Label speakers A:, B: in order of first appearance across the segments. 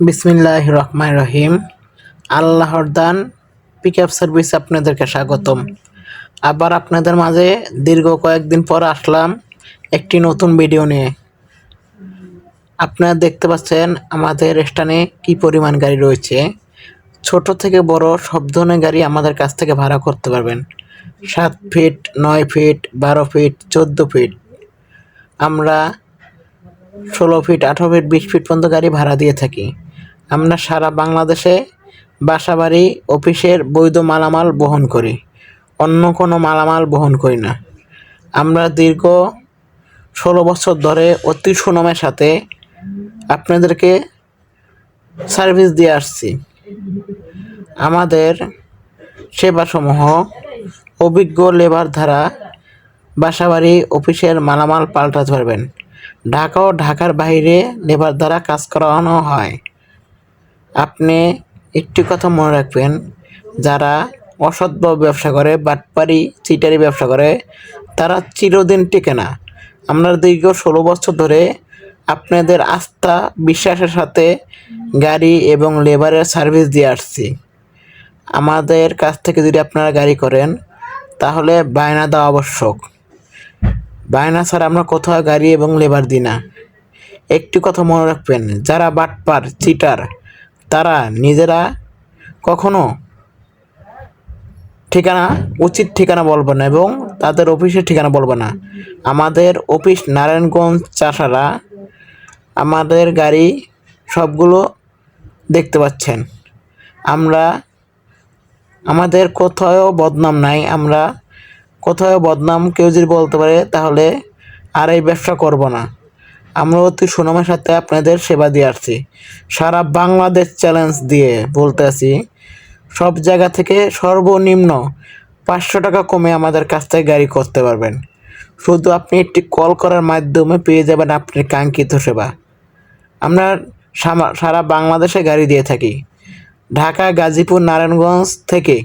A: বিসমিল্লাহির রহমানির রহিম। আল্লাহর দান পিকআপ সার্ভিস আপনাদেরকে স্বাগতম। আবার আপনাদের মাঝে দীর্ঘ কয়েকদিন পর আসলাম একটি নতুন ভিডিও নিয়ে। আপনারা দেখতে পাচ্ছেন আমাদের স্থানে কি পরিমাণ গাড়ি রয়েছে। ছোট থেকে বড় সব ধরনের গাড়ি আমাদের কাছ থেকে ভাড়া করতে পারবেন। 7 ফিট, 9 ফিট, 12 ফিট, 14 ফিট, আমরা 16 ফিট, 18 ফিট, 20 ফিট পর্যন্ত গাড়ি ভাড়া দিয়ে থাকি। আমরা সারা বাংলাদেশে বাসাবাড়ি, অফিসের বৈধ মালামাল বহন করি, অন্য কোনো মালামাল বহন করি না। আমরা দীর্ঘ 16 বছর ধরে অতি সুনামের সাথে আপনাদেরকে সার্ভিস দিয়ে আসছি। আমাদের সেবাসমূহ অভিজ্ঞ লেবার দ্বারা বাসাবাড়ি, অফিসের মালামাল পাল্টাতে পারবেন। ঢাকা ও ঢাকার বাইরে লেবার দ্বারা কাজ করানো হয়। আপনি একটি কথা মনে রাখবেন, যারা অসৎভাবে ব্যবসা করে, বাটপারি চিটারি ব্যবসা করে, তারা চিরদিন টিকে না। আমরা দীর্ঘ 16 বছর ধরে আপনাদের আস্থা বিশ্বাসের সাথে গাড়ি এবং লেবারের সার্ভিস দিয়ে আসছি। আমাদের কাছ থেকে যদি আপনারা গাড়ি করেন তাহলে বায়না দেওয়া আবশ্যক। বায়না ছাড়া আমরা কোথাও গাড়ি এবং লেবার দিই না। একটি কথা মনে রাখবেন, যারা বাটপার চিটার তারা নিজেরা কখনো উচিত ঠিকানা বলবে না এবং তাদের অফিসের ঠিকানা বলবে না। আমাদের অফিস নারায়ণগঞ্জ চাষারা। আমাদের গাড়ি সবগুলো দেখতে পাচ্ছেন। আমাদের কোথাও বদনাম নাই। আমরা কোথাও বদনাম কেউ যদি বলতে পারে তাহলে আর এই ব্যবসা করব না। আমরা অতি সুনামের সাথে আপনাদের সেবা দিয়ে আসছি। সারা বাংলাদেশ চ্যালেঞ্জ দিয়ে বলতে আছি, সব জায়গা থেকে সর্বনিম্ন 500 টাকা কমে আমাদের কাছ থেকে গাড়ি করতে পারবেন। শুধু আপনি একটি কল করার মাধ্যমে পেয়ে যাবেন আপনার কাঙ্ক্ষিত সেবা। আমরা সারা বাংলাদেশে গাড়ি দিয়ে থাকি। ঢাকা, গাজীপুর, নারায়ণগঞ্জ থেকে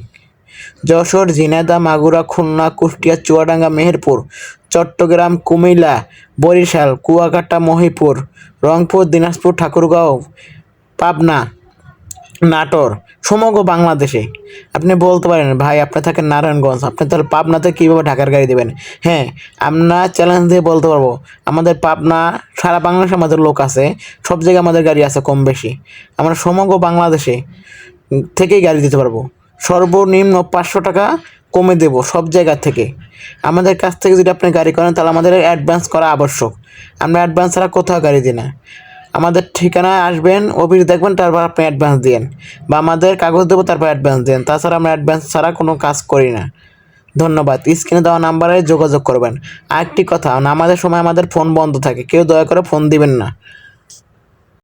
A: যশোর, ঝিনাইদহ, মাগুরা, খুলনা, কুষ্টিয়া, চুয়াডাঙ্গা, মেহেরপুর, চট্টগ্রাম, কুমিল্লা, বরিশাল, কুয়াকাটা, মহিপুর, রংপুর, দিনাজপুর, ঠাকুরগাঁও, পাবনা, নাটোর, সমগ্র বাংলাদেশে। আপনি বলতে পারেন, ভাই আপনি থাকেন নারায়ণগঞ্জ, আপনি তাহলে পাবনাতে কীভাবে ঢাকার গাড়ি দেবেন? হ্যাঁ, আমরা চ্যালেঞ্জ দিয়ে বলতে পারবো, আমাদের পাবনা, সারা বাংলাদেশে আমাদের লোক আছে, সব জায়গায় আমাদের গাড়ি আছে কম বেশি। আমরা সমগ্র বাংলাদেশে থেকেই গাড়ি দিতে পারবো। সর্বনিম্ন 500 টাকা কমে দেব সব জায়গা থেকে। আমাদের কাছ থেকে যদি আপনি গাড়ি করেন তাহলে আমাদের অ্যাডভান্স করা আবশ্যক। আমরা অ্যাডভান্স ছাড়া কোথাও গাড়ি দিই না। আমাদের ঠিকানায় আসবেন, অফিস দেখবেন, তারপর আপনি অ্যাডভান্স দিন, বা আমাদের কাগজ দেবো তারপর অ্যাডভান্স দেন। তাছাড়া আমরা অ্যাডভান্স ছাড়া কোনো কাজ করি না। ধন্যবাদ। স্ক্রিনে দেওয়া নাম্বারে যোগাযোগ করবেন। আরেকটি কথা, আমাদের সময় আমাদের ফোন বন্ধ থাকে, কেউ দয়া করে ফোন দিবেন না।